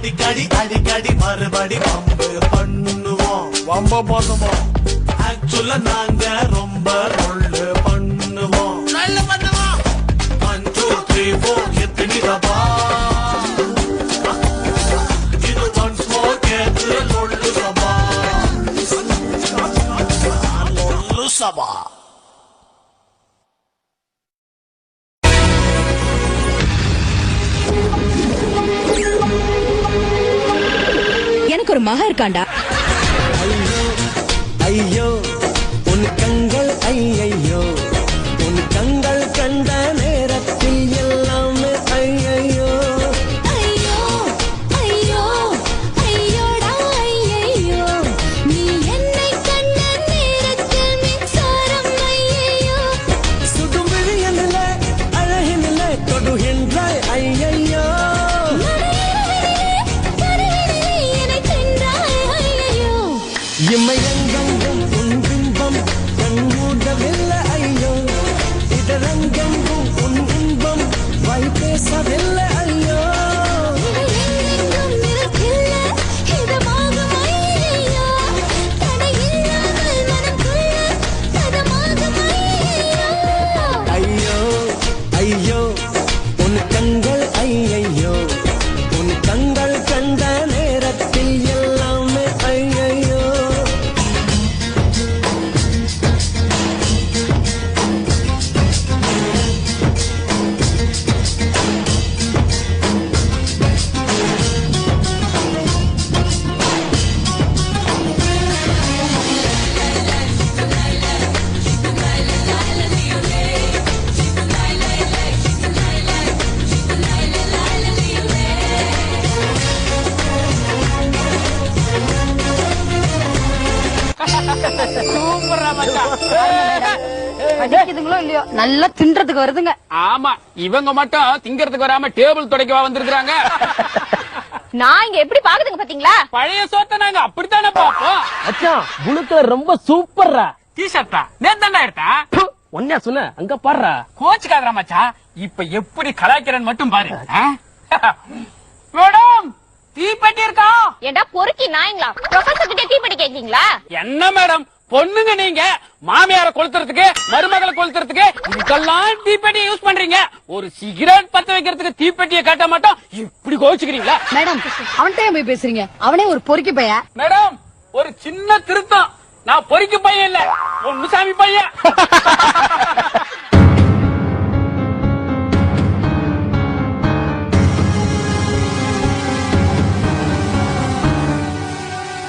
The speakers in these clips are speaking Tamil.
அடிக்கடி அடிக்கடி மறுபடி பம்பு பண்ணுவோம். வம்ப பண்ணுவோம். ஆக்சுவலா நாங்க ரொம்ப ரொல்லு பண்ணுவோம். நல்ல பண்ணுவோம். 1 2 3 4 எத்தனை ரபா இது ஒன்ஸ் மோர் கேட்டு ரொல்லு சபா ரொல்லு சபா. எனக்கு ஒரு மகன் இருக்காண்டா. ஐயோ உன் கண்கள் ஐயையோ உன் கண்கள் கண்ட நேரத்தில் எல்லாமே ஐயையோ ஐயோ ஐயோ ஐயோடா ஐயையோ நீ என்னை கண்ட நேரத்தில் மின்சாரம் ஐயையோ சுடும் விழியனிலே அழகினிலே தொடுகின்றாய் ஐயையோ இமையெங்கும் உன் பிம்பம் கண்மூடவில்லை ஐயோ இதரங்கெங்கும் உன் இன்பம் வாய் பேசவில்லை ஐயோ ஐயோ ஐயோ உன் கண்கள் ஐயையோ உன் கண்கள் கண்ட நேரத்தில் எல்லாமே ஐயையோ படிக்குதுங்களோ இல்லையோ நல்லா தின்றதுக்கு வருதுங்க. ஆமா, இவங்க மட்டும் திங்கறதுக்கு வராம டேபிள் துடைக்கவா வந்திருக்காங்க. நான் இங்க எப்படி பாக்குதுங்க பாத்தீங்களா? பழைய சோத்த நாங்க அப்படித்தானே பாப்போம். அச்சா புளுக்கல ரொம்ப சூப்பர்ரா. டிஷர்ட்டா நேத்தாண்டா எடுத்தா ஒன்ன சொன்ன அங்க பாடுறா. கோச்சுக்காதரா மச்சா. இப்ப எப்படி கலாய்க்கிறேன்னு மட்டும் பாரு. மேடம் தீப்பெட்டி இருக்கா? ஏண்டா பொறுக்கி நாய்ங்களா? ப்ரொஃபசர் கிட்ட தீப்பெட்டி கேக்குறீங்களா? என்ன மேடம் பொண்ணுங்க நீங்க மாமியார கொளுத்துறதுக்கு மருமகளை கொளுத்துறதுக்கு இதுக்கெல்லாம் தீப்பெட்டி யூஸ் பண்றீங்க. ஒரு சிகரெட் பத்த வைக்கிறதுக்கு தீப்பெட்டியை காட்ட மாட்டோம். இப்படி கோச்சுக்கிறீங்களா? மேடம் அவன்கிட்ட போய் பேசுறீங்க. அவனே ஒரு பொறுக்கி பைய. மேடம் ஒரு சின்ன திருத்தம். நான் பொறிக்கு பையன் இல்ல, பொன்னுசாமி பையன்.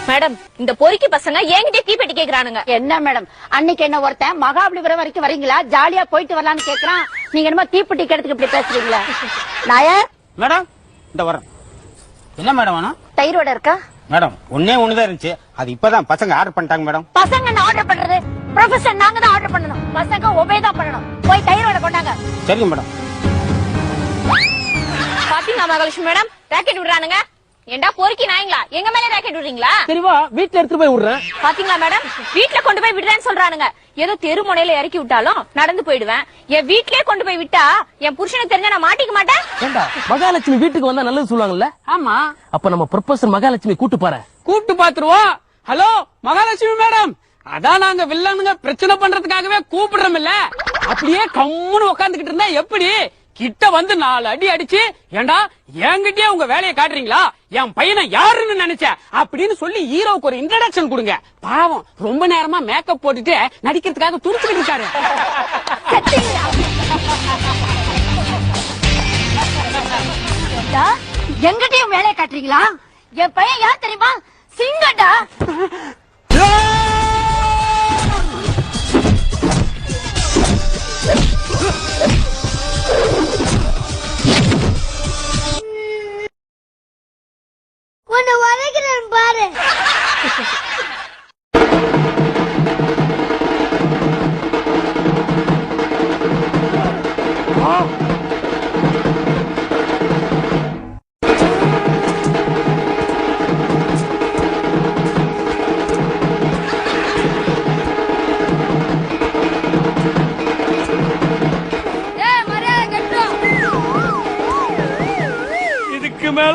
மேடம் இந்த பொறுக்கி பசங்க என்கிட்ட தீப்பெட்டி கேக்குறானுங்க. என்ன மேடம் அன்னைக்கு என்ன ஒருத்தன் மகாபலிபுரம் வரைக்கும் வரீங்களா ஜாலியா போயிட்டு வரலான்னு கேக்குறான். நீங்க என்னமோ தீப்பெட்டி கேட்டதுக்கு இப்படி பேசுறீங்களா? நாயர் மேடம் இந்த வரேன். என்ன மேடம் வேணும்? தயிர் வடை இருக்கா? மேடம் ஒன்னே ஒண்ணுதான் இருந்துச்சு, அது இப்பதான் பசங்க ஆர்டர் பண்ணிட்டாங்க மேடம். பசங்க என்ன ஆர்டர் பண்றது? ப்ரொஃபசர் நாங்க தான் ஆர்டர் பண்ணணும். பசங்க ஒபே தான் பண்ணணும். போய் தயிர் வடை கொண்டாங்க. சரிங்க மேடம். பாத்தீங்களா மகாலட்சுமி மேடம் ராக்கெட் விடுறானுங்க. ஏண்டா பொறுக்கி நாய்ங்களா எங்க மேல ராக்கெட் விடுறீங்களா? சரிவா வீட்டுல எடுத்து போய் விடுறேன். பாத்தீங்களா மேடம் வீட்டுல கொண்டு போய் விடுறேன்னு சொல்றானுங்க. ஏதோ தெரு முனையில இறக்கி விட்டாலும் நடந்து போயிடுவேன். என் வீட்லயே கொண்டு போய் விட்டா என் புருஷனுக்கு தெரிஞ்சா நான் மாட்டிக்க மாட்டேன். ஏண்டா மகாலட்சுமி வீட்டுக்கு வந்தா நல்லது சொல்லுவாங்கல்ல? ஆமா, அப்ப நம்ம ப்ரொஃபசர் மகாலட்சுமி கூட்டு பாரு. கூப்பிட்டு பாத்துருவோம். ஹலோ மகாலட்சுமி மேடம், அதான் நாங்க வில்லனுங்க பிரச்சனை பண்றதுக்காகவே கூப்பிடுறோம் இல்ல. அப்படியே கம்முன்னு உட்காந்துக்கிட்டு இருந்தா எப்படி? கிட்ட வந்து 4 அடி அடிச்சு ஏண்டா என்கிட்டயே உங்க வேலையை காட்டுறீங்களா, என் பையனை யாருன்னு நினைச்ச அப்படின்னு சொல்லி ஹீரோவுக்கு ஒரு இன்ட்ரடக்ஷன் கொடுங்க. பாவம் ரொம்ப நேரமா மேக்கப் போட்டுட்டு நடிக்கிறதுக்காக துடிச்சுக்கிட்டு இருக்காரு. எங்கிட்டயும் வேலையை காட்டுறீங்களா? என் பையன் யார் தெரியுமா? சிங்கண்டா. உன்னை வரைக்கிறேன் பாரு.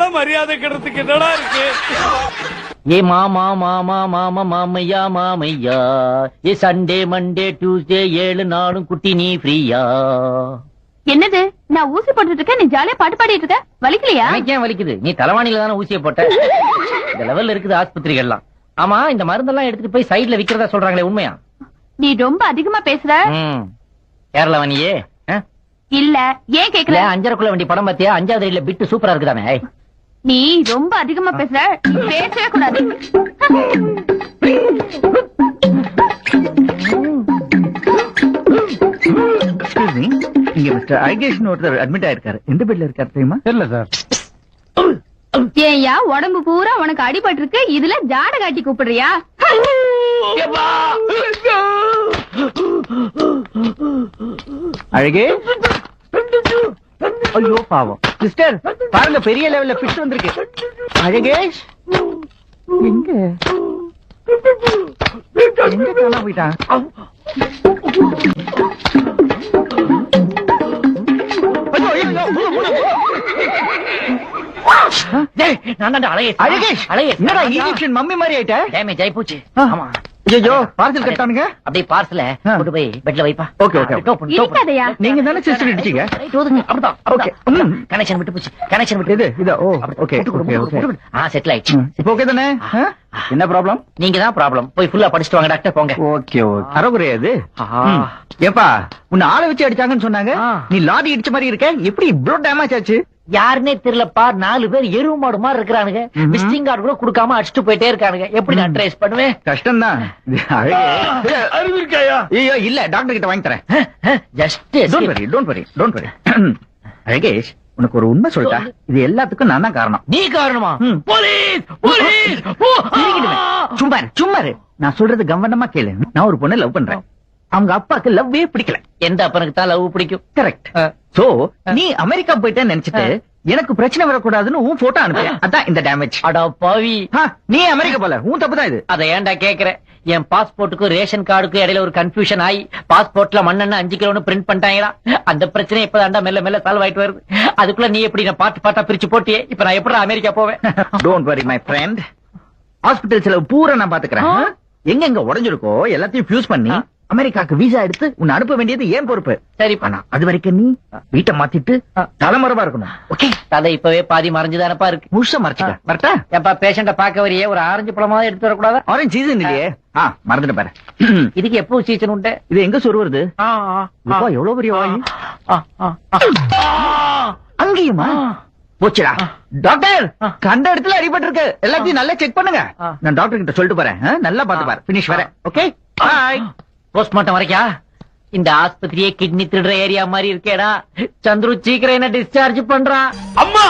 மேல மரியாதை கிடத்துக்கு என்னடா இருக்கு? ஏ மாமா மாமா மாமா மாமையா மாமையா, ஏ சண்டே மண்டே டியூஸ்டே 7 நாளும் குட்டி நீ ஃப்ரீயா. என்னது நான் ஊசி போட்டுட்டு இருக்கேன், நீ ஜாலியா பாட்டு பாடிட்டு இருக்க, வலிக்கலையா? எனக்கு ஏன் வலிக்குது? நீ தலைவாணியில தானே ஊசியை போட்ட. இந்த லெவல்ல இருக்குது ஆஸ்பத்திரிகள்லாம். ஆமா, இந்த மருந்தெல்லாம் எடுத்துட்டு போய் சைடுல விக்கிறதா சொல்றாங்களே, உண்மையா? நீ ரொம்ப அதிகமா பேசுற. கேரளா வனியே இல்ல, ஏன் கேக்குற? 5:30 வண்டி படம் பாத்தியா? 5வது ரயில்ல பிட்டு சூப்பரா இருக்குதானே. நீ ரொம்ப அதிகமா பேசுற, பேசவே கூடாது. இங்க மிஸ்டர் ஐகேஷன் ஒருத்தர் அட்மிட் ஆயிருக்காரு. எந்த பெட்ல இருக்காரு தெரியுமா? தெரியல சார். ஏயா உடம்பு பூரா உனக்கு அடிபட்டு இருக்கு, இதுல ஜாட காட்டி கூப்பிடுறியா? அழகே, ஐயோ பாவம். சிஸ்டர் பாருங்க, பெரிய லெவல்ல பிட் வந்திருக்கு. அழகேஷ் எங்க எங்க காணாம போயிட்டான்? அழகேஷ், என்னடா ஈஜிப்சியன் மம்மி மாதிரி ஆயிட்ட? டேமேஜ் ஆயி போச்சு. ஆமா. ஐயோ, பார்சல் கட்டானுங்க. அப்படியே பார்சல கொண்டு போய் பெட்ல வைப்பா. Okay okay. இருக்காதயா? நீங்க தானே சிஸ்டர் இடிச்சீங்க. அப்படிதான். ஓகே. கனெக்ஷன் விட்டு போச்சு. கனெக்ஷன் விட்டு இது. ஓ ஓகே ஓகே ஓகே. செட்டில் ஆயிடுச்சு. இப்போ ஓகே தானே? என்ன ப்ராப்ளம்? நீங்க தான் ப்ராப்ளம். போய் ஃபுல்லா படிச்சிட்டு வாங்க டாக்டர், போங்க. Okay okay. அறகுறையாது. ஏப்பா, உன்னை ஆளை வச்சு அடிச்சாங்கன்னு சொன்னாங்க. நீ லாரி இடிச்ச மாதிரி இருக்க. எப்படி இவ்ளோ டேமேஜ் ஆச்சு? யாருன்னே தெரியலப்பா. 4 பேர் எருவு மாடு மாதிரி இருக்கிறானுங்க. விசிட்டிங் கார்டு கூட கொடுக்காம அடிச்சுட்டு போயிட்டே இருக்கானுங்க. எப்படி நான் ட்ரேஸ் பண்ணுவேன்? கஷ்டம் தான். அறிவு இருக்காயா? ஐயோ இல்ல, டாக்டர் கிட்ட வாங்கி தரேன். Just don't worry. அழகேஷ், உனக்கு ஒரு உண்மை சொல்லிட்டா, இது எல்லாத்துக்கும் நான் தான் காரணம். நீ காரணமா? போலீஸ் சும்மா இரு. நான் சொல்றது கவனமா கேளு. நான் ஒரு பொண்ணை லவ் பண்றேன். அவங்க அப்பாக்கு லவ்வே பிடிக்கல. எந்த அப்பனுக்கு தான் லவ் பிடிக்கும். கரெக்ட். சோ நீ அமெரிக்கா போயிட்டேன்னு நினைச்சிட்டு எனக்கு பிரச்சனை வரக்கூடாதுன்னு உன் போட்டோ அனுப்ப. அதான் இந்த டேமேஜ். அடா பாவி, நீ அமெரிக்கா போல, உன் தப்பு தான் இது. அதை ஏன்டா கேக்குற? என் பாஸ்போர்ட்டுக்கும் ரேஷன் கார்டுக்கும் இடையில ஒரு கன்ஃபியூஷன் ஆகி பாஸ்போர்ட்ல மண்ணெண்ண 5 கிலோன்னு பிரிண்ட் பண்ணிட்டாங்களா. அந்த பிரச்சனை இப்பதான்டா மெல்ல மெல்ல சால்வ் ஆயிட்டு வருது. அதுக்குள்ள நீ எப்படி நான் பாட்டா பிரிச்சு போட்டியே. இப்ப நான் எப்படி அமெரிக்கா போவேன்? Don't worry my friend. Hospital செலவு பூரா நான் பாத்துக்கிறேன். எங்க உடஞ்சிருக்கோ எல்லாத்தையும் ஃபியூஸ் பண்ணி அமெரிக்காக்கு விசா எடுத்து உன்னை அனுப்ப வேண்டியது ஏன் பொறுப்பு. சரி பண்ணா, அது வரைக்கும் நீ வீட்டை மாத்திட்டு தலைமறைவா இருக்கணும். ஓகே? தலை இப்பவே பாதி மறைஞ்சுதானப்பா இருக்கு. முழுசா மறைச்சிட்ட. வரட்டா? எப்பா பேஷண்ட பாக்க வரையே ஒரு ஆரஞ்சு பழமாவது எடுத்து வரக்கூடாது? ஆரஞ்சு சீசன் இல்லையே. மறந்துட்டு பாரு. இதுக்கு எப்போ சீசன் உண்டு? இது எங்க சொருவது? எவ்வளவு பெரிய வாய். அங்கேயுமா போச்சுடா. டாக்டர், கண்ட இடத்துல அடிபட்டு இருக்கு. எல்லாத்தையும் நல்லா செக் பண்ணுங்க. நான் டாக்டர் கிட்ட சொல்லிட்டு போறேன். நல்லா பாத்து பாரு. பினிஷ் வரேன். Okay bye. போஸ்ட்மார்ட்டம் வரைக்கா? இந்த ஆஸ்பத்திரியே கிட்னி திருடுற ஏரியா மாதிரி இருக்கேடா. சந்துரு சீக்கிரம் என்ன டிஸ்சார்ஜ் பண்றான். அம்மா,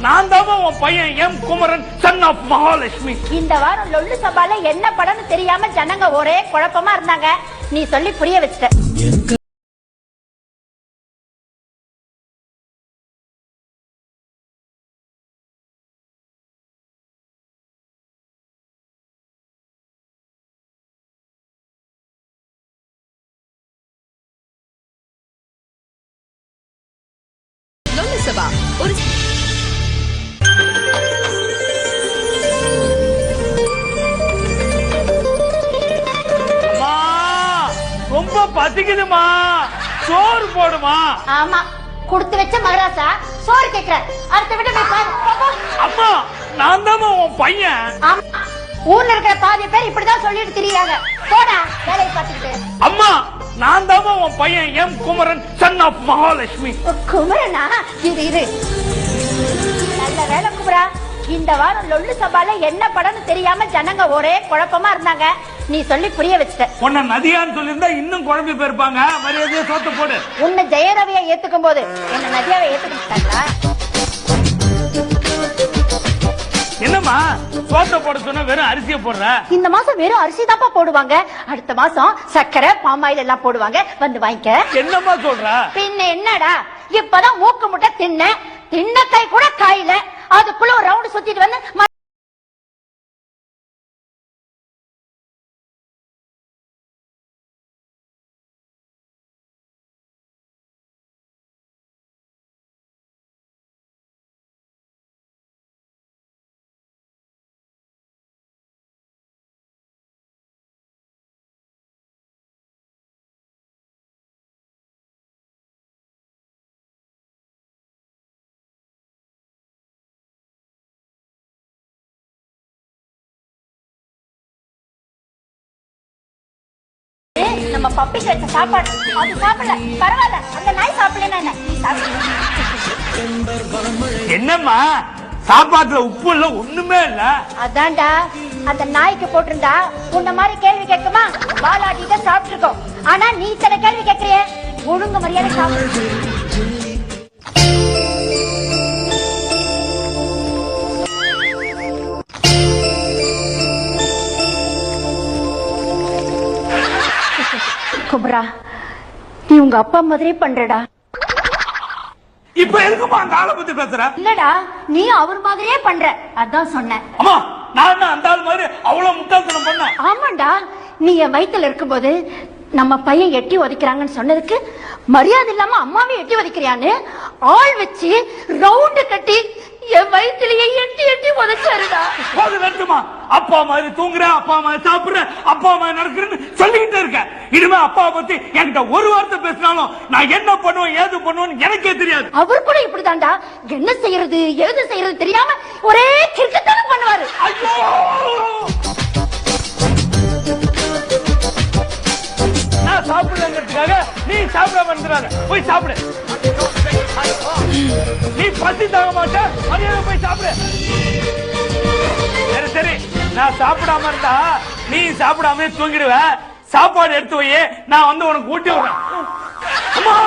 நான் தான் உன் பையன் M Kumaran, son of Mahalakshmi. இந்த வாரம் லொல்லு சபால என்ன படம்னு தெரியாம ஜனங்க ஒரே குழப்பமா இருந்தாங்க. நீ சொல்லி புரிய வச்சிட்ட. ரொம்ப பசிக்குதுமா, சோறு போடுமா. ஆமா, கொடுத்து வச்ச மகராசா சோறு கேக்குற. அடுத்த விட போய் பாரு. அம்மா, நான் தான் உன் பையன். ஆமா, ஊர்ல இருக்கிற பாதி பேர் இப்படிதான் சொல்லிட்டு திரியாங்க. போடா வேலையை பார்த்துக்கிட்டு. அம்மா, நான் தான் உன் பையன் M Kumaran, son of Mahalakshmi. குமரனா? இரு நல்ல வேலை குமரா. இந்த வாரம் லொல்லு சபால என்ன படம்னு தெரியாம ஜனங்க ஒரே குழப்பமா இருந்தாங்க. நீ சொல்லி புரிய வச்சிட்ட. உன்ன நதியான்னு சொல்லியிருந்தா இன்னும் குழம்பி போயிருப்பாங்க. மரியாதையா சோத்து போடு. உன்னை ஜெயரவியை ஏத்துக்கும் போது என்ன நதியாவை ஏத்துக்கிட்டாங்களா? என்னம்மா சோத்த போட சொன்னா வெறும் அரிசியை போடுற? இந்த மாசம் வெறும் அரிசி தாப்பா போடுவாங்க. அடுத்த மாசம் சக்கரை பாமாயில் எல்லாம் போடுவாங்க. வந்து வாங்கிக்க. என்னம்மா சொல்ற? பின்ன என்னடா, இப்பதான் மூக்கு முட்டை தின்னக்காய் கூட காயில, அதுக்குள்ள ஒரு ரவுண்ட் சுத்திட்டு வந்து நம்ம பப்பிக்கு வச்ச சாப்பாடு அது சாப்பிடல பரவாயில்ல அந்த நாய் சாப்பிடலன்னா என்ன நீ சாப்பிடு. என்னம்மா சாப்பாட்டுல உப்பு இல்ல ஒண்ணுமே இல்ல. அதான்டா அந்த நாய்க்கு போட்டிருந்தா உன்ன மாதிரி கேள்வி கேட்குமா? வாலாட்டிட்டு சாப்பிட்டுருக்கோம். ஆனா நீ இத்தனை கேள்வி கேட்கறியே, ஒழுங்கு மரியாதை சாப்பிடு. குமரா, நீ உங்க அப்பா மாதிரியே பண்றடா. இப்ப எதுக்குமா அந்த ஆளை பத்தி பேசுற? இல்லடா, நீ அவர் மாதிரியே பண்ற, அதான் சொன்னேன். அம்மா நான் என்ன அந்த ஆள் மாதிரி அவ்வளவு முட்டாள்தனம் பண்ண? ஆமாண்டா, நீ என் வயித்துல இருக்கும்போது நம்ம பையன் எட்டி உதைக்கிறாங்கன்னு சொன்னதுக்கு மரியாதை இல்லாம அம்மாவே எட்டி உதைக்கிறியான்னு ஆள் வச்சு ரவுண்டு கட்டி என் வயிற்றுலயே எட்டி எட்டி உதைச்சாருடா. போது நிறுத்துமா. அப்பா மாதிரி தூங்குற, அப்பா மாதிரி சாப்பிடுற, அப்பா மாதிரி நடக்கிறேன்னு சொல்லிக்கிட்டே இருக்க. இனிமே அப்பாவை பத்தி என்கிட்ட ஒரு வார்த்தை பேசினாலும் நான் என்ன பண்ணுவேன் ஏது பண்ணுவேன்னு எனக்கே தெரியாது. அவர் கூட இப்படிதான்டா, என்ன செய்யறது ஏது செய்யறது தெரியாம ஒரே கிறுக்குத்தனம் பண்ணுவாரு. ஐயோ நான் சாப்பிடலங்கிறதுக்காக நீ சாப்பிடாம இருந்துறாங்க. போய் சாப்பிடு. நீ பசி தாங்க மாட்ட, மரியாதை போய் சாப்பிடு. சரி சரி, நான் சாப்பிடாம இருந்தா நீ சாப்பிடாம தூங்கிடுவ. சாப்பாடு எடுத்து வை, நான் வந்து உனக்கு ஊட்டி விடுறேன். அம்மா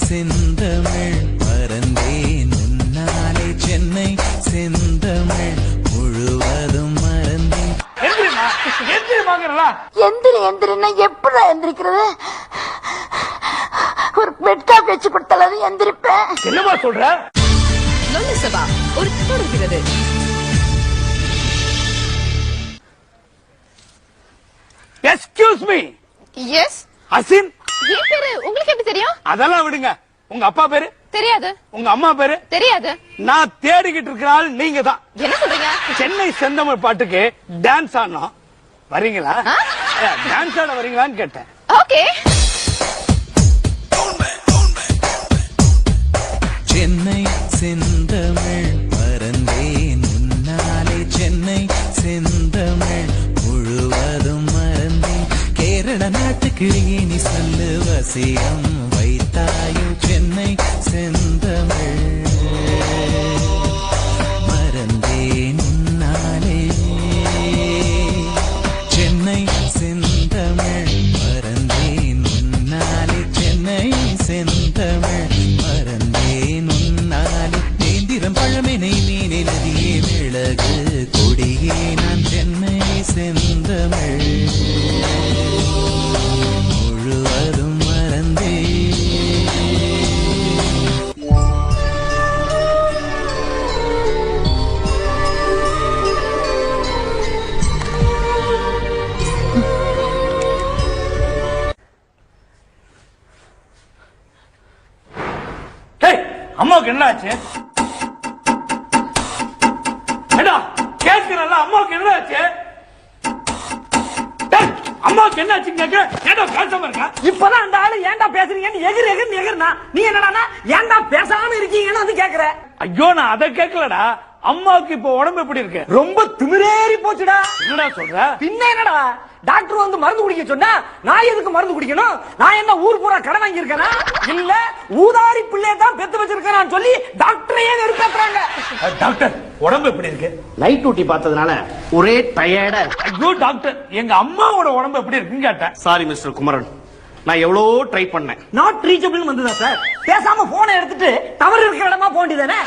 செந்தமிழ் மறந்தேன் உன்னாலே சென்னை செந்தமிழ் முழுவதும் மறந்தேன். எந்திரின்னா எப்படி எந்திரிக்கிறது? ஒரு பெட் காப்பி வச்சு கொடுத்தாலும் எந்திரிப்பேன். என்னமா சொல்ற? லோலசபா ஒரு தொடர்கிறது. Excuse me. எஸ். அசின். என் பேரு உங்களுக்கு எப்படி தெரியும்? அதெல்லாம் விடுங்க. உங்க அப்பா பேரு தெரியாது. உங்க அம்மா பேரு தெரியாது. நான் தேடிக்கிட்டு இருக்கிற ஆள் நீங்க தான். என்ன சொல்றீங்க? சென்னை செந்தமிழ் பாட்டுக்கு டான்ஸ் ஆடணும். வரீங்களா? டான்ஸ் ஆட வரீங்களான்னு கேட்டேன். ஓகே. சென்னை செந்தமிழ் மறந்தேன் உன்னாலே சென்னை செந்தமிழ் முழுவதும் மறந்தேன். கேரள நாட்டுக்கு நீ சொல்லு வசியம் வைத்தாயோ சென்னை செந்தமிழ் மறந்தேன் உன்னாலே சென்னை செந்தமிழ் மறந்தேன் உன்னாலே சென்னை செந்தமிழ் மறந்தேன் உன்னாலே நேந்திரம் பழமெனை மீனே நதியே மிளகு கொடியே நான் சென்னை செந்தமிழ் முழுவதும் மறந்தேன். அம்மாவுக்கு என்ன ஆச்சு? கேட்கிறல்ல அம்மாவுக்கு என்ன ஆச்சு? அம்மாவுக்கு என்ன ஆச்சு கேட்க ஏண்டா பேசாம இருக்கா? இப்பதான் அந்த ஆளு ஏன்டா பேசுறீங்கன்னு எகிர் எகிர் எகிர்னா நீ என்னடா ஏன்டா பேசாம இருக்கீங்கன்னு வந்து கேக்குற. ஐயோ நான் அதை கேட்கலடா. அம்மாவுக்கு இப்ப உடம்பு எப்படி இருக்கு? ரொம்ப திமிரேறி போச்சுடா. என்னடா சொல்ற? பின்ன என்னடா டாக்டர் வந்து மருந்து குடிக்க சொன்னா நான் எதுக்கு மருந்து குடிக்கணும்? நான் என்ன ஊர் பூரா கடன் வாங்கி இருக்கேனா? இல்ல ஊதாரி பிள்ளைய தான் பெத்து வச்சிருக்கேன் சொல்லி டாக்டரையே வெறுப்பேத்துறாங்க. டாக்டர் உடம்பு எப்படி இருக்கு? லைட் டியூட்டி பார்த்ததுனால ஒரே டயர்டா. ஐயோ டாக்டர் எங்க அம்மாவோட உடம்பு எப்படி இருக்குன்னு கேட்டேன். சாரி மிஸ்டர் குமரன், நான் எவ்வளவு ட்ரை பண்ணேன். நாட் ரீச்சபிள் வந்ததா சார்? பேசாம போனை எடுத்துட்டு டவர் இருக்கிற இடமா போண்டிதானே?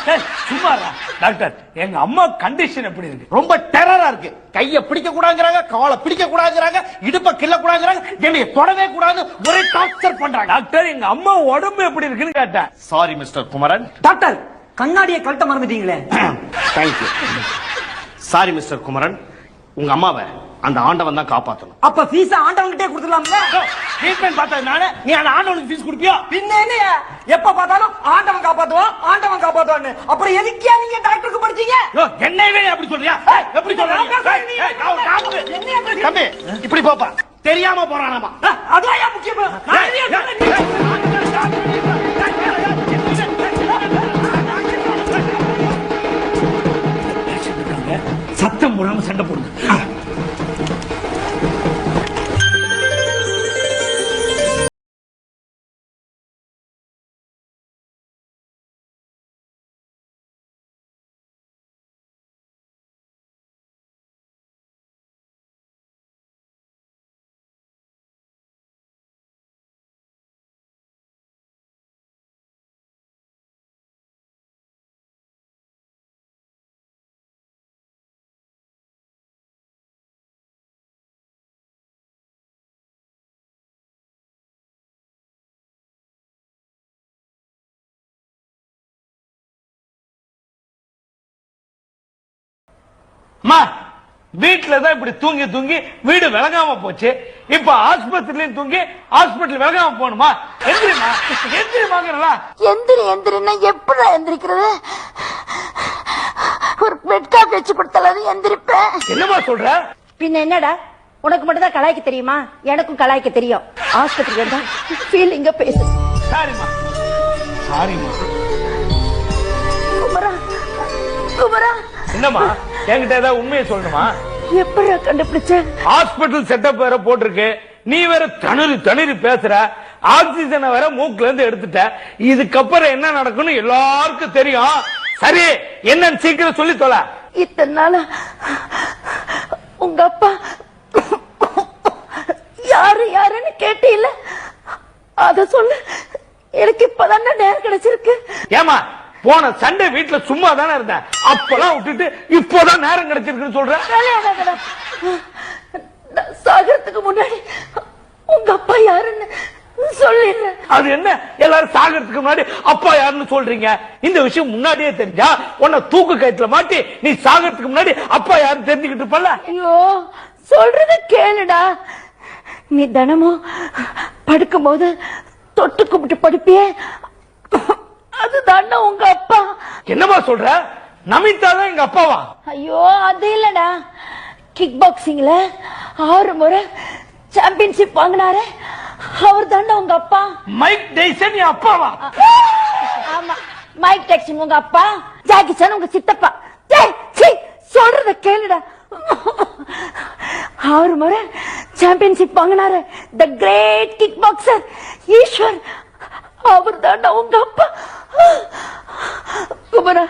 சும்மாரா டாக்டர் எங்க அம்மா கண்டிஷன் எப்படி இருக்கு? ரொம்ப டெரரா இருக்கு. கைய பிடிக்க கூடாதுங்கறாங்க, காலை பிடிக்க கூடாதுங்கறாங்க, இடுப்ப கிள்ள கூடாதுங்கறாங்க, என்னைய தொடவே கூடாது, ஒரே டார்ச்சர் பண்றாங்க. டாக்டர் எங்க அம்மா உடம்பு எப்படி இருக்குன்னு கேட்டேன். Sorry mister Kumaran. டாக்டர் கண்ணாடியை கழட்ட மறந்துட்டீங்களே. தேங்க்யூ. சாரி மிஸ்டர் குமரன், உங்க அம்மாவை அந்த ஆண்டவன் தான் காப்பாத்தணும். அப்ப ஃபீஸ் ஆண்டவன்கிட்டே கொடுத்துடலாம்ல? ட்ரீட்மெண்ட் பார்த்தது நானே, நீ அந்த ஆண்டவனுக்கு ஃபீஸ் கொடுப்பியா? பின்ன என்ன எப்ப பார்த்தாலும் ஆண்டவன் காப்பாத்துவான் ஆண்டவன் காப்பாத்துவான்னு. அப்புறம் எதுக்கே நீங்க டாக்டருக்கு படிச்சீங்க? என்னையவே அப்படி சொல்றியா? எப்படி சொல்றீங்க? தம்பி இப்படி போப்பா, தெரியாம போறானாமா. அதான் முக்கியம். சத்தம் போடாம சண்டை போடுங்க. வீட்டுலதான் இப்படி தூங்கி தூங்கி வீடு விளங்காம போச்சு. இப்ப ஆஸ்பத்திரியிலும் தூங்கி ஹாஸ்பிட்டல் விளங்காம போகணுமா? எந்திரிமா எந்திரிமாங்கிறா. எந்திரின்னா எப்படி எந்திரிக்கிறது? ஒரு பெட் காப்பி வச்சு கொடுத்தாலும் எந்திரிப்பேன். என்னமா சொல்ற? பின்ன என்னடா உனக்கு மட்டும் தான் கலாய்க்க தெரியுமா? எனக்கும் கலாய்க்க தெரியும். ஆஸ்பத்திரி வந்தா ஃபீலிங்க பேசு. சாரிமா சாரிமா. குமரா குமரா. என்னமா என்கிட்ட ஏதாவது உண்மையை சொல்லணுமா? எப்படி கண்டுபிடிச்ச? ஹாஸ்பிட்டல் செட்டப் வேற போட்டிருக்கு, நீ வேற தணறி தணறி பேசுற, ஆக்சிஜனை வேற மூக்குல இருந்து எடுத்துட்ட. இதுக்கப்புறம் என்ன நடக்கும்னு எல்லாருக்கும் தெரியும். சரி என்னன்னு சீக்கிரம் சொல்லி தொல. இத்தனை நாளா உங்க அப்பா யாரு யாருன்னு கேட்டீல்ல, அத சொல்லு. எனக்கு இப்பதான் நேரம் கிடைச்சிருக்கு. ஏமா போன சண்டே வீட்டுல சும்மா தானே இருந்தேன், அப்பெல்லாம் விட்டுட்டு இப்போதான் நேரம் கிடைச்சிருக்குன்னு சொல்ற. சாகறதுக்கு முன்னாடி உங்க அப்பா யாருன்னு சொல்லிடுறேன். அது என்ன எல்லாரும் சாகறதுக்கு முன்னாடி அப்பா யாருன்னு சொல்றீங்க? இந்த விஷயம் முன்னாடியே தெரிஞ்சா உன்னை தூக்கு கயிற்றுல மாட்டி நீ சாகறதுக்கு முன்னாடி அப்பா யாருன்னு தெரிஞ்சுக்கிட்டு இருப்பல. ஐயோ சொல்றத கேளுடா. நீ தினமும் படுக்கும் போது தொட்டு கும்பிட்டு படுப்பியே, அதுதான் உங்க அப்பா. என்னமா சொல்ற? நமிதா தான் எங்க அப்பாவா? ஐயோ அது இல்லடா, கிக் பாக்ஸிங்ல 6 முறை சாம்பியன்ஷிப் வாங்கினாரு, அவர் தாண்டா உங்க அப்பா. மைக் டைசன் என் அப்பாவா? ஆமா, மைக் டைசன் உங்க அப்பா, ஜாக்கி சான் உங்க சித்தப்பா. டேய் சீ, சொல்றத கேளுடா. 6 முறை சாம்பியன்ஷிப் வாங்கினாரு, தி கிரேட் கிக் பாக்ஸர் ஈஸ்வர், அவர் தாண்டா உங்க அப்பா. குமரா,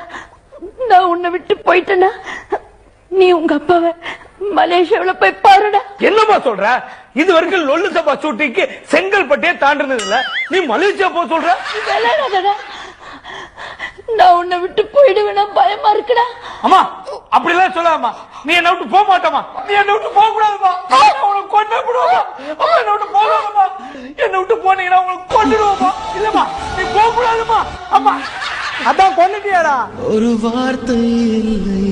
நான் உன்னை விட்டு போயிட்டேன்னா நீ உங்க அப்பாவை மலேசியாவுல போய் பாருடா. என்னமா சொல்ற? இது வரைக்கும் லொல்லு சபா ஷூட்டிங்க்கு செங்கல்பட்டே தாண்டினது இல்ல, நீ மலேசியா போ சொல்ற? விளையாடாதடா, நான் உன்னை விட்டு போயிடுவேனா பயமா இருக்குடா. அம்மா அப்படி எல்லாம் சொல்லாமா, நீ என்ன விட்டு போக மாட்டமா, நீ என்ன விட்டு போக கூடாதுமா, உனக்கு கொண்டு போடுவா. என்ன விட்டு போகாதம்மா, என்ன விட்டு போனீங்கன்னா உங்களுக்கு கொண்டுடுவோமா. இல்லம்மா நீ போக கூடாதுமா. அம்மா அதான் கொண்டுட்டியாடா. ஒரு வார்த்தை இல்லை,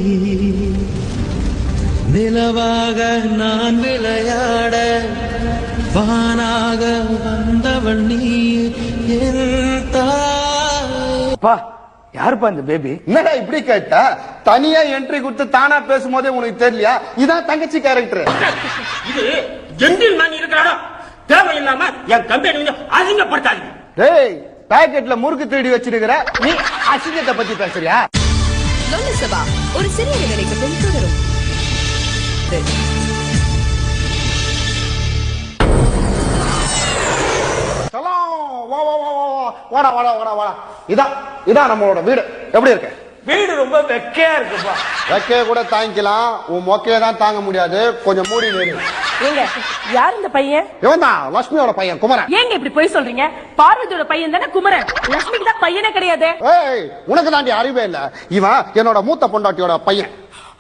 நிலவாக நான் விளையாட வானாக வந்தவன் நீ என் தாய். யாருப்பா இந்த பேபி? என்னடா இப்படி கேட்டா? தனியா என்ட்ரி கொடுத்து தானா பேசும்போதே உனக்கு தெரியலையா? இதான் தங்கச்சி கேரக்டர். இது ஜென்டில் மேன் இருக்கிறாடா, தேவையில்லாம என் கம்பெனி அசிங்கப்படுத்தாதீங்க. டேய், பாக்கெட்ல முறுக்கு திருடி வச்சிருக்கிற நீ அசிங்கத்தை பத்தி பேசுறியா? லொல்லு சபா ஒரு சிறிய இடைவெளிக்கு பின் தொடரும். வாடா வாடா வாடா வாடா. இதான் நம்மளோட வீடு. எப்படி இருக்கு? வீடு ரொம்ப வெக்கையா இருக்குப்பா. வெக்கைய கூட தாங்கிக்கலாம், உன் மொக்கைய தான் தாங்க முடியாது. கொஞ்சம் மூடி நேரு. ஏங்க, யார் இந்த பையன்? இவன் தான் லட்சுமியோட பையன் குமரன். ஏங்க இப்படி போய் சொல்றீங்க? பார்வதியோட பையன் தானே குமரன், லட்சுமிக்கு தான் பையனே கிடையாது. ஏய், உனக்கு தாண்டி அறிவே இல்ல. இவன் என்னோட மூத்த பொண்டாட்டியோட பையன்.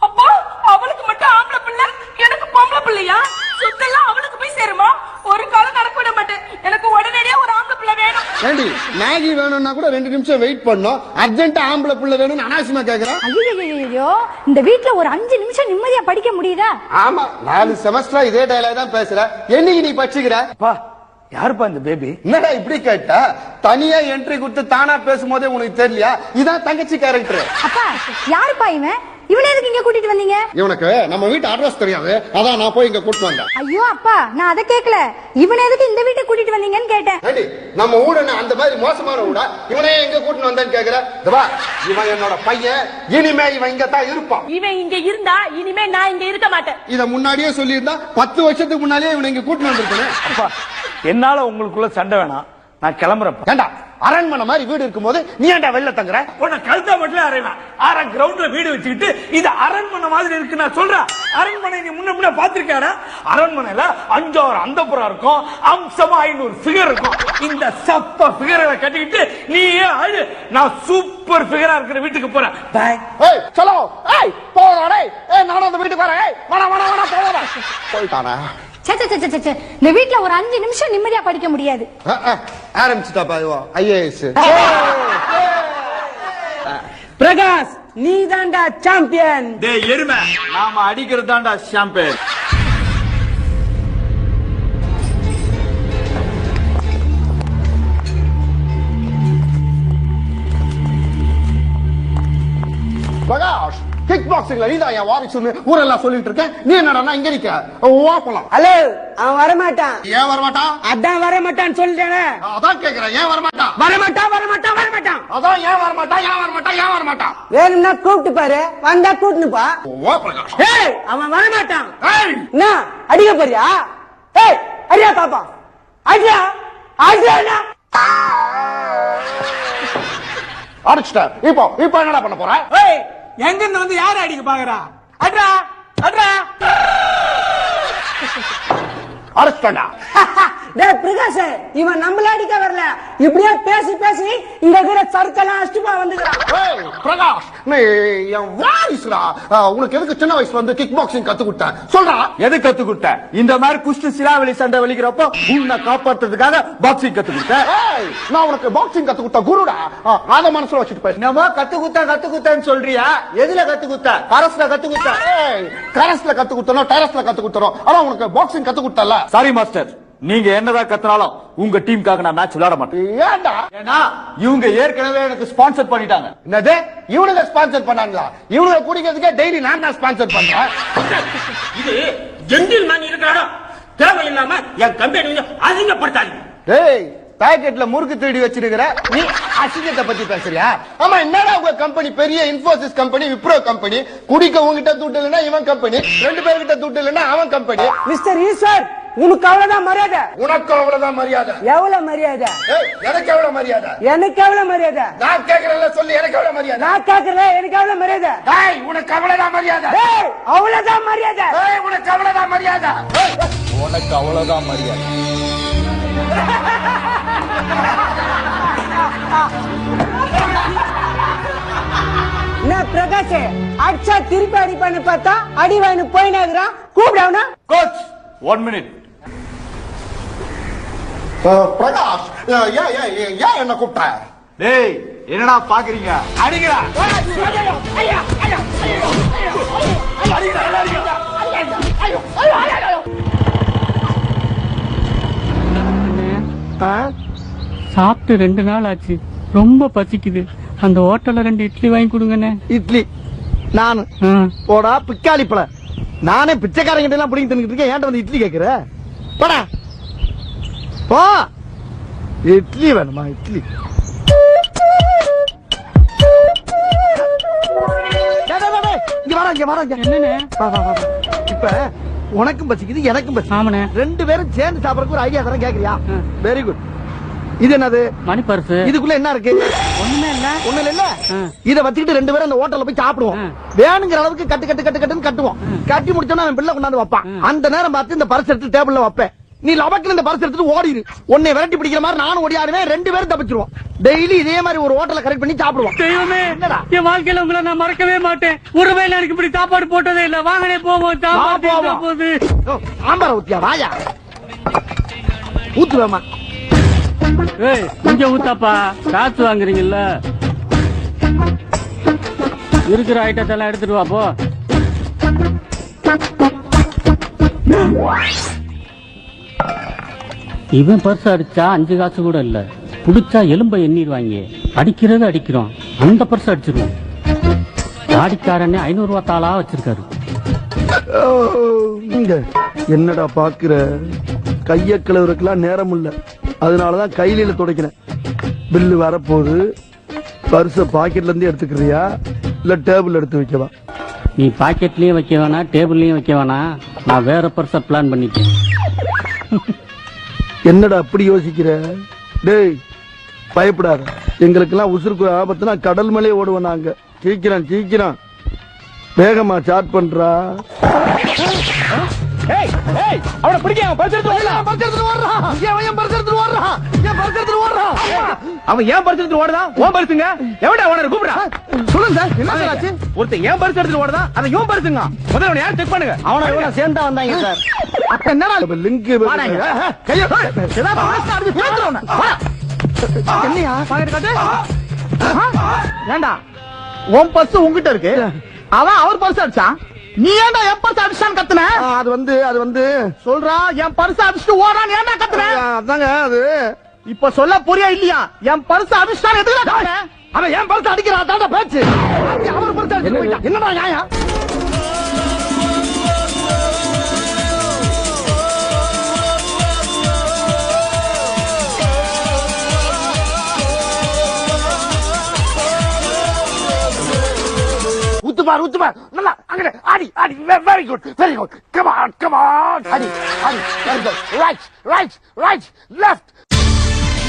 அப்பா, அவளுக்கு மட்டும் ஆம்பளை பிள்ளை, எனக்கு பொம்பளை பிள்ளையா? சொத்தெல்லாம் அவளுக்கு போய் சேருமா? ஒரு காலம் நடக்க விட மாட்டேன். எனக்கு உடனடியா ஒரு ஆம்பளை பிள்ளை வேணும். ஏண்டி, மேகி வேணும்னா கூட 2 நிமிஷம் வெயிட் பண்ணோம், அர்ஜென்ட்டா ஆம்பளை பிள்ளை வேணும்னு அனாவசியமா கேக்குறேன். ஐயோ, இந்த வீட்ல ஒரு 5 நிமிஷம் நிம்மதியா படிக்க முடியுதா? ஆமா, 4 செமஸ்டரா இதே டயலாக் தான் பேசுற. என்னைக்கு நீ படிச்சுக்கிற? யாருப்பா இந்த பேபி? என்னடா இப்படி கேட்டா? தனியா என்ட்ரி கொடுத்து தானா பேசும்போதே உனக்கு தெரியலையா? இதான் தங்கச்சி கேரக்டர். அப்பா, யாருப்பா இவன்? இவனை எதுக்கு இங்க கூட்டிட்டு வந்தீங்க? இவனுக்கு நம்ம வீட்டு அட்ரஸ் தெரியாது, அதான் நான் போய் இங்க கூட்டிட்டு வந்தேன். ஐயோ அப்பா, நான் அதை கேட்கல. இவனை எதுக்கு இந்த வீட்டை கூட்டிட்டு வந்தீங்கன்னு கேட்டேன். ஏண்டி, நம்ம ஊட அந்த மாதிரி மோசமான ஊடா? இவனே எங்க கூட்டிட்டு வந்தேன்னு கேக்குற? இதவா, இவன் என்னோட பையன். இனிமே இவன் இங்க தான் இருப்பான். இவன் இங்க இருந்தா இனிமே நான் இங்க இருக்க மாட்டேன். இத முன்னாடியே சொல்லியிருந்தா 10 வருஷத்துக்கு முன்னாலே இவனை இங்க கூட்டிட்டு வந்திருக்கேன். என்னால உங்களுக்குள்ள சண்டை வேணாம், நான் கிளம்புறேன். ஏண்டா, அரண்மனை மாதிரி வீடு இருக்கும்போது நீ ஏண்டா வெளில தங்குற? உன்னை கழுத்தா மட்டும் அரைவேன். அரை கிரவுண்ட்ல வீடு வச்சுக்கிட்டு இது அரண்மனை மாதிரி இருக்கு நான் சொல்றேன். அரண்மனை நீ முன்ன பாத்திருக்காரா? அரண்மனையில 5-6 அந்தப்புறம் இருக்கும், அம்சமா 500 ஃபிகர் இருக்கும். இந்த சப்ப ஃபிகரை கட்டிக்கிட்டு நீயே அழு, நான் சூப்பர் ஃபிகரா இருக்கிற வீட்டுக்கு போறேன். பாய். ஏய் சலோ, ஏய் போடா டேய். ஏய் நானும் அந்த வீட்டுக்கு வரேன். ஏய் வாடா வாடா வாடா போடா. போய்ட்டானே. இந்த வீட்ல ஒரு 5 நிமிஷம் நிம்மதியா படிக்க முடியாது. ஆரம்பிச்சுட்டா பாய்வா ஐஏஎஸ். பிரகாஷ், நீ தான்டா சாம்பியன். டேய் எருமை, நாம அடிக்கிறது தான்டா சாம்பியன். பிரகாஷ், கிக் பாக்ஸிங்ல நீதான் என் வாரிசுன்னு ஊரெல்லாம் சொல்லிட்டு இருக்கேன். நீ என்னடா இங்க நிக்க? வா போலாம். ஹலோ, அவன் வரமாட்டான். ஏன் வரமாட்டான்? அதான் வரமாட்டான்னு சொல்லிட்டேனே. அதான் கேக்குறேன், ஏன் வரமாட்டான்? வரமாட்டான் வரமாட்டான் வரமாட்டான். அதான் ஏன் வரமாட்டான்? ஏன் வரமாட்டான்? ஏன் வரமாட்டான்? வேணும்னா கூப்பிட்டு பாரு, வந்தா கூட்டுப்பா. வா பிரகாஷ். ஏய், அவன் வரமாட்டான். ஏய், என்ன அடிக்க போறியா? ஏய், அடியா பாப்பா, அடியா அடியா. அடிச்சுட்டேன். இப்போ என்னடா பண்ண போற? ஏய், எங்க இருந்து வந்து யார அடிக்க பாக்குறா? அட்ரா அட்ரா. அடிச்சுட்டா. டேய் பிரகாஷ், இவன் நம்மள அடிக்க வரல, இப்படியே பேசி பேசி இங்க இருக்கிற சர்க்கெல்லாம் அஷ்டமா வந்துக்கிறான். ஏய் பிரகாஷ், நீ என் வாரிசுடா. உனக்கு எதுக்கு சின்ன வயசுல வந்து கிக் பாக்ஸிங் கத்து கொடுத்தேன் சொல்றா? எது கத்து கொடுத்த? இந்த மாதிரி குஷ்டு சிலாவலி சண்டை வலிக்கிறப்போ உன்னை காப்பாத்துறதுக்காக பாக்ஸிங் கத்து கொடுத்த. ஏய், நான் உனக்கு பாக்ஸிங் கத்து கொடுத்த குருடா. அத மனசுல வச்சுட்டு போய் நம்ம கத்து குத்தான்னு சொல்றியா? எதுல கத்து குத்த? கரஸ்ல கத்து குத்த. கரஸ்ல கத்து கொடுத்தனோ டெரஸ்ல கத்து கொடுத்தனோ, ஆனா உனக்கு பாக்ஸிங் கத்து கொடுத்தல. சாரி மாஸ்டர், நீங்க என்னதான் கத்துனாலும் உங்க டீமுக்காக நான் மேட்ச் விளையாட மாட்டேன். ஏன்டா? ஏன்னா இவங்க ஏற்கனவே எனக்கு ஸ்பான்சர் பண்ணிட்டாங்க. என்னது? இவனுங்க ஸ்பான்சர் பண்ணாங்களா? இவனுங்க குடிக்கிறதுக்கே டெய்லி நான் தான் ஸ்பான்சர் பண்றேன். இது ஜென்டில் மேன் இருக்கிறாரோ தேவையில்லாம என் கம்பெனி அதிகப்படுத்தாதீங்க. டேய், பாக்கெட்ல முறுக்கு திருடி வச்சிருக்கிற நீ அசிங்கத்தை பத்தி பேசுறியா? ஆமா, என்னடா உங்க கம்பெனி பெரிய இன்ஃபோசிஸ் கம்பெனி, விப்ரோ கம்பெனி. குடிக்க உங்ககிட்ட துட்டு இல்லைன்னா இவன் கம்பெனி, ரெண்டு பேர்கிட்ட துட்டு இல்லைன்னா அவன் கம்பெனி. மிஸ்டர் ஈஸ்வர், உனக்கு அவ்வளவுதான் மரியாதை. உனக்கு அவ்வளவுதான் மரியாதை. எவ்வளவு மரியாதை? ஏய், எனக்கு எவ்வளவு மரியாதை? எனக்கு எவ்வளவு மரியாதை? நான் கேக்குறேன்ல, சொல்லு எனக்கு எவ்வளவு மரியாதை? நான் கேக்குறேன், எனக்கு எவ்வளவு மரியாதை? ஏய், உனக்கு அவ்வளவுதான் மரியாதை. ஏய், அவ்வளவுதான் மரியாதை. ஏய், உனக்கு அவ்வளவுதான் மரியாதை. உனக்கு அவ்வளவுதான் மரியாதை. என்ன பிரகாஷ், அடிச்சா திருப்பி அடிப்பான்னு பார்த்தா அடி வாங்கி போயினாக்குறான். கூப்பிடாவனா? Coach 1 minute. பிரகாஷ், ஏன் என்ன கூப்பிட்ட? டேய், என்னடா பாக்குறீங்க? அடிங்கடா. சாப்பிட்டு 2 நாள் ஆச்சு, ரொம்ப பசிக்குது. அந்த ஹோட்டல்ல 2 இட்லி வாங்கி கொடுங்கண்ணே. இட்லி? நானு போடா பிக்காளி பழ. நானே பிச்சைக்காரங்கிட்ட எல்லாம் பிடிங்கி தின்னுட்டு இருக்கேன், ஏன்ட்ட வந்து இட்லி கேக்குற? போடா போ. இட்லி வேணுமா? இட்லி இங்க வர. என்னண்ணே? இப்ப உனக்கும் பசிக்குது, எனக்கும் பசி. ஆமாண்ணே. 2 பேரும் சேர்ந்து சாப்பிடறதுக்கு ஒரு ஐடியா தரேன், கேக்குறியா? Very good. இது என்னது? மணி பர்ஸ். இதுக்குள்ள என்ன இருக்கு? ஒண்ணுமே இல்ல. ஒண்ணு இல்ல. இத வச்சுக்கிட்டு 2 பேரும் அந்த ஹோட்டல்ல போய் சாப்பிடுவோம். வேணுங்கிற அளவுக்கு கட்டுன்னு கட்டுவோம். கட்டி முடிச்சோம்னா அவன் பிள்ளை கொண்டாந்து வைப்பான். அந்த நேரம் பார்த்து இந்த பர்ஸ் எடுத்து டேபிள்ல வைப்பேன். நீ லபக்குன்னு இந்த பர்ஸ் எடுத்துட்டு ஓடிடு. உன்னை விரட்டி பிடிக்கிற மாதிரி நானும் ஓடியாருவேன். 2 பேரும் தப்பிச்சிருவோம். டெய்லி இதே மாதிரி ஒரு ஹோட்டல்ல கரெக்ட் பண்ணி சாப்பிடுவோம். தெய்வமே, என்னடா என் வாழ்க்கையில உங்களை நான் மறக்கவே மாட்டேன். ஒரு வேளை எனக்கு இப்படி சாப்பாடு போட்டதே இல்ல. வாங்கனே போவோம். சாப்பாடு போகுது. ஆம்பர ஊத்தியா? வாயா ஊத்துவேமா? ஏய், இங்க ஊத்தாப்பா. காசு வாங்குறீங்கல்ல, இருக்கிற ஐட்டத்தை எல்லாம் எடுத்துட்டு வா போ. இவன் பர்ஸ் அடிச்சா 5 காசு கூட இல்ல. புடிச்சா எலும்பை எண்ணிடுவாங்க. அடிக்கிறது அடிக்கிறோம், அந்த பர்ஸ் அடிச்சிருவோம். தாடிக்காரனே 500 ரூபா தாளா வச்சிருக்காரு. என்னடா பாக்குற? கைய கிளவுறதுக்கெல்லாம் நேரம் இல்ல, அதனாலதான் கையில துடைக்கிறேன். பில்லு வரப்போகுது. பர்ஸ பாக்கெட்ல இருந்து எடுத்துக்கிறியா இல்ல டேபிள் எடுத்து வைக்கவா? நீ பாக்கெட்லயும் வைக்க வேணாம், டேபிள்லயும் வைக்க வேணாம். நான் வேற பர்ஸ பிளான் பண்ணிட்டேன். என்னடா அப்படி யோசிக்கிற? டேய், பயப்படாத. எங்களுக்கெல்லாம் உசுருக்கு ஆபத்துனா கடல் மேலே ஓடுவோம் நாங்க. சீக்கிரம் வேகமா சாட் பண்றா. அவனை பிடிக்க பர்ஸ் எடுத்து ஓடுறான். அவன் ஏன் பர்ஸ் எடுத்து ஓடுறான்? ஓன் பர்சுங்க. எவன்டா ஓனர் கூப்பிடுறா? சொல்லுங்க சார், என்ன ஆச்சு? ஒருத்தன் ஏன் பர்ஸ் எடுத்துட்டு ஓடுதான்? அதை இவன் பர்சுங்க. முதல்ல அவனை யார் செக் பண்ணுங்க. அவனை இவனை சேர்ந்தா வந்தாங்க சார். அப்ப என்னடா லிங்க்? என்னையா பாக்கெட் காட்டு? ஏண்டா உன் பர்ஸ் உங்ககிட்ட இருக்கு, அவன் அவர் பர்ஸ் அடிச்சான். நீ ஏன்டா என் பர்ஸ் அடிச்சான்னு கத்துன? அது வந்து சொல்றா, என் பர்ஸ் அடிச்சுட்டு ஓடான்னு ஏன்டா கத்துன? அதாங்க அது இப்ப சொல்ல புரியா இல்லையா? என் பர்ஸ் அடிச்சான்னு எதுக்குடா? அவன் என் பர்ஸ் அடிக்கிறா, அதான்டா பேச்சு. அவர் பர்ஸ் அடிச்சு போயிட்டான். என்னடா நியாயம்? ஊத்துப்பார் நல்லா அங்க ஆடி very good come on Aadi very good right left.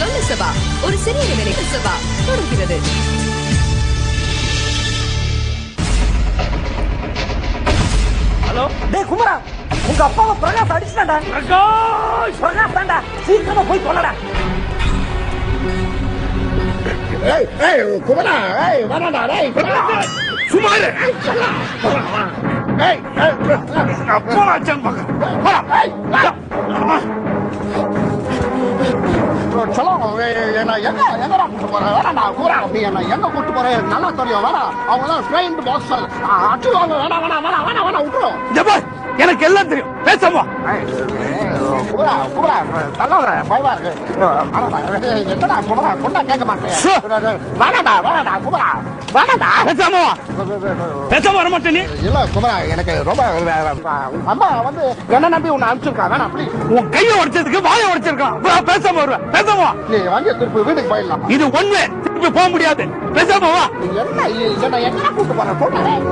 லோலசபா ஒரு சிறிய வேலைக்கு சபா தொடர்கிறது. ஹலோ, டேய் குமரா, உங்க அப்பாவை பிரகாஷ் அடிச்சான்டா. பிரகாஷ் தான்டா. சீக்கிரமா போய் சொல்லடா. குமரா வேணாடா சும்மா இரு. போலாச்சான் பாக்க எங்கடா கூட்டு போறேன் வேணாடா குமரா அப்படி என்ன எங்க கூட்டு போறேன் நல்லா தெரியும் வேணா அவங்க தான் ட்ரெயின்டு பாக்ஸர் அச்சுவாங்க வேணா வேணா வேணா வேணா வேணா விட்டுரும். எனக்கு எல்லாம் தெரியும் பேசவா. குமரா குமரா தள்ளாத பயமா இருக்கு. என்னடா குமரா கொண்டா கேட்க மாட்டேன். வேணாடா வேணாடா குமரா வேணாடா பேசாமவா. பேசாம வர மாட்டேன் நீ. இல்ல குமரா எனக்கு ரொம்ப அம்மா வந்து என்ன நம்பி உன்னை அனுப்பிச்சிருக்கா வேணா ப்ளீஸ். உன் கையை உடைச்சதுக்கு வாயை உடைச்சிருக்கான். பேசாம வருவேன். பேசாமவா. நீ வாங்கி திருப்பி வீட்டுக்கு போயிடலாம். இது ஒண்ணு திருப்பி போக முடியாது. பேசாமவா. என்ன எங்க கூட்டு போற சொல்றேன்.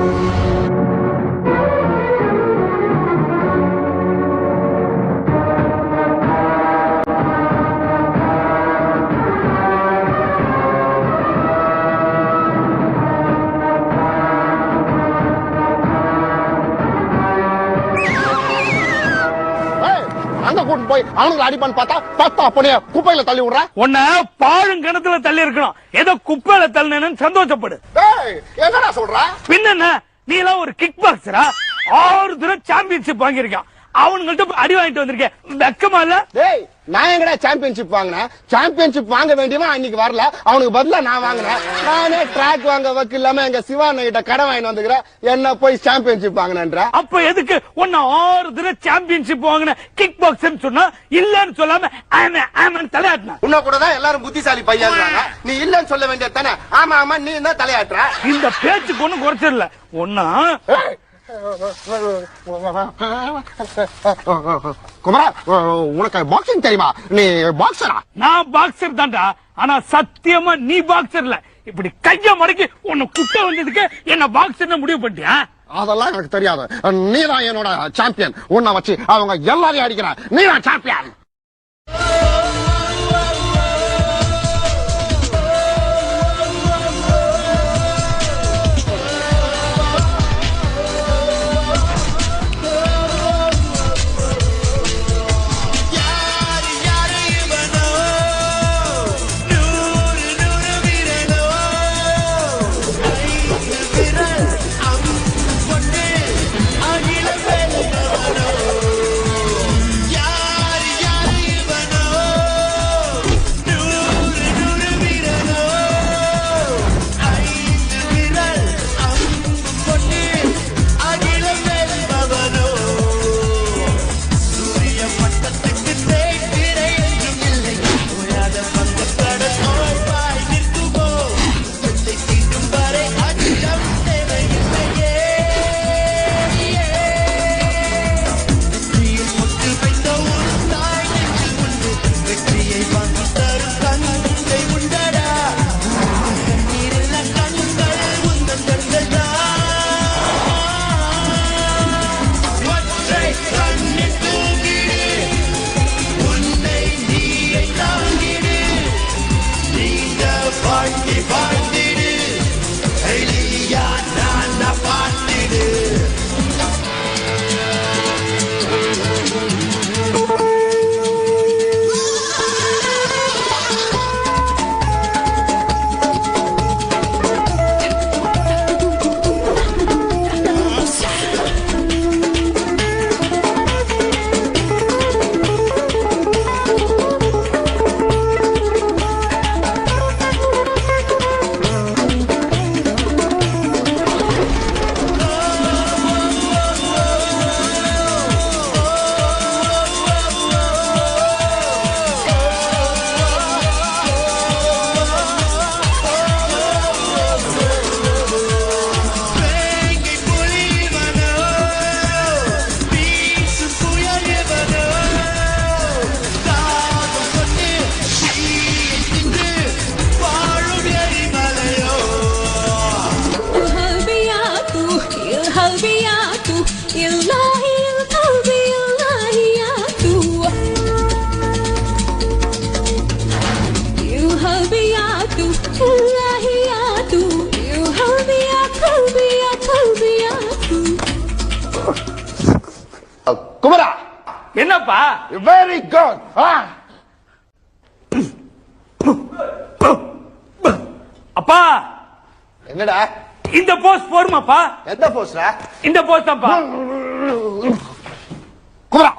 அங்க கூட்டு போய் அவனுக்கு அடிப்பான்னு பார்த்தா அப்படியே குப்பையில தள்ளி விடுற. உன்னை பாழும் கிணத்துல தள்ளி இருக்கணும். ஏதோ குப்பையில தள்ளினு சந்தோஷப்படு. என்னடா சொல்ற? பின்ன நீ எல்லாம் ஒரு கிக் பாக்ஸரா? 6 தடவை சாம்பியன்ஷிப் வாங்கியிருக்கான். அவனுங்கள்ட்ட அடி வாங்கிட்டு வந்திருக்கேன். வெக்கமா இல்ல? டேய் நான் எங்கடா சாம்பியன்ஷிப் வாங்கினேன்? சாம்பியன்ஷிப் வாங்க வேண்டியவன் அன்னைக்கு வரல. அவனுக்கு பதிலா நான் வாங்கினேன். நானே ட்ராக் வாங்க வக்கு இல்லாம எங்க சிவான கிட்ட கடை வாங்கிட்டு வந்துக்கிறேன். என்ன போய் சாம்பியன்ஷிப் வாங்கினன்ற. அப்ப எதுக்கு உன்ன 6 தடவை சாம்பியன்ஷிப் வாங்கின கிக் பாக்ஸர் சொன்னா இல்லன்னு சொல்லாம ஆமான்னு தலையாட்டின. உன்ன கூட தான் எல்லாரும் புத்திசாலி பையன்றாங்க. நீ இல்லன்னு சொல்ல வேண்டியது தானே. ஆமா ஆமா நீ தான் தலையாட்டுற. இந்த பேச்சுக்கு ஒண்ணும் குறைச்சிடல. ஒன்னா குமரா உனக்கு பாக்ஸிங் தெரியுமா? நீ பாக்ஸரா? நான் பாக்ஸர் தான்டா. ஆனா சத்தியமா நீ பாக்ஸர் இல்ல. இப்படி கைய மடக்கி உன்னை குட்ட வந்ததுக்கு என்ன பாக்ஸர் முடிவு பண்ணிட்டியா? அதெல்லாம் எனக்கு தெரியாது. நீ தான் என்னோட சாம்பியன். உன்னை வச்சு அவங்க எல்லாரையும் அடிக்கிற. நீ தான் சாம்பியன். குமரா என்னப்பா? Very good. அப்பா என்னடா இந்த போஸ்ட் போருமாப்பா? எந்த போஸ்டா? இந்த போஸ்ட் தான்ப்பா. குமரா,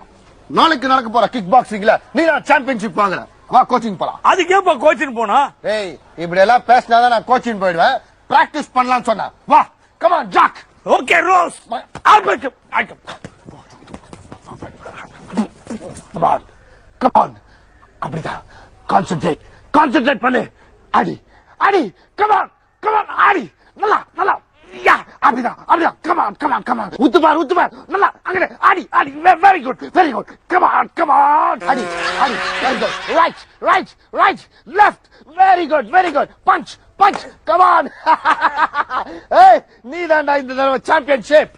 நாளைக்கு நடக்க போற கிக் பாக்ஸிங்ல நீ நான் சாம்பியன்ஷிப் வாங்குற. வா கோச்சிங் போலாம். அதுக்கு ஏப்பா கோச்சிங் போனா? ஏய், இப்படி எல்லாம் பேசினாதான் நான் கோச்சிங் போயிடுவேன். பிராக்டிஸ் பண்ணலாம்னு சொன்னேன். வா, come on Jack. Okay Rose. Albert come on. அப்படிதான். கான்சென்ட்ரேட் பண்ணு. அடி அடி. கம் ஆன் அடி. நல்லா நல்லா. யா, அப்படிதான். Come on. உத்து பார். நல்லா அங்க அடி. Very good. Come on. அடி. Very good. Right. Left. Very good. Punch. Come on. ஏய், நீ தான்டா இந்த தடவை championship.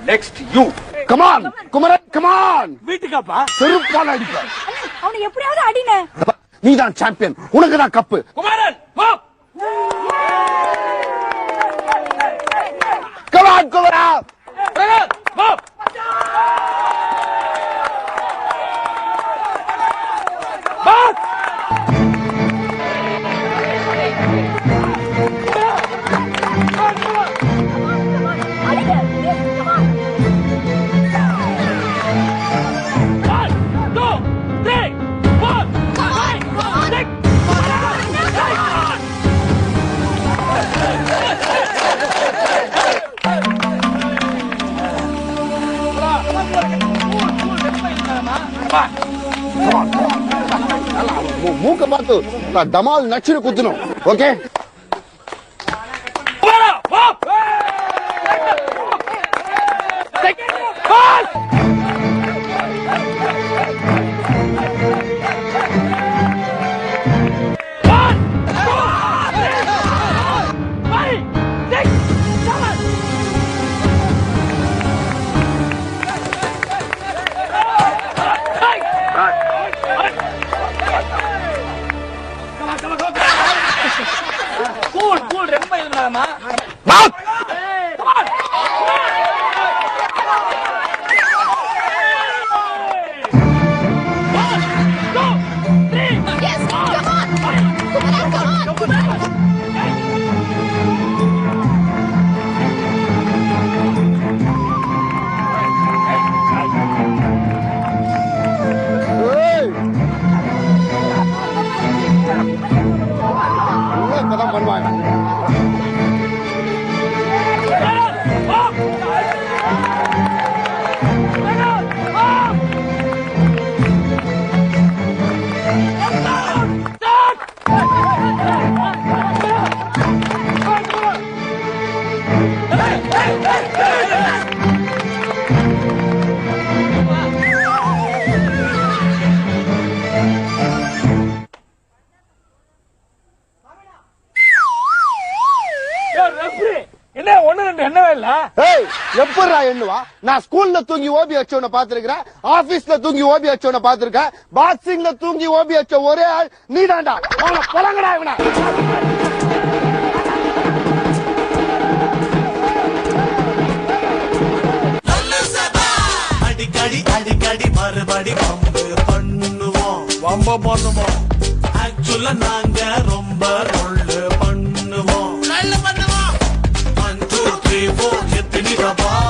Next you. Come on. வீட்டுக்காப்பா? செருப்பால அடிப்ப. அவனை எப்படியாவது அடினே. நீ தான் சாம்பியன். உனக்கு தான் கப்பு. குமாரன் வா. Come on, குமரா. வா. மூக்க பார்த்து நான் டமால் நச்சுன்னு குத்தணும். ஓகே, கூல் ரொம்ப இருந்தாமா? இப்பதான் பண்ணுவாங்க. என்ன ஒண்ணு ரெண்டு என்னவே இல்ல. எப்படா எண்ணுவா? நான் ஸ்கூல்ல தூங்கி ஓபி வச்சவன பாத்துருக்கேன், ஆபீஸ்ல தூங்கி ஓபி வச்சவன பாத்துருக்கேன், பாக்ஸிங்ல தூங்கி ஓபி வச்ச ஒரே ஆள் நீ தான்டா. அவனை கொலங்கடா இவனை. அடிக்கடி மறுபடி வம்பு பண்ணுவோம். ஆக்சுவலா நாங்க ரொம்ப பண்ணுவோம். 1 2 3 4 எத்தனை ரூபாய்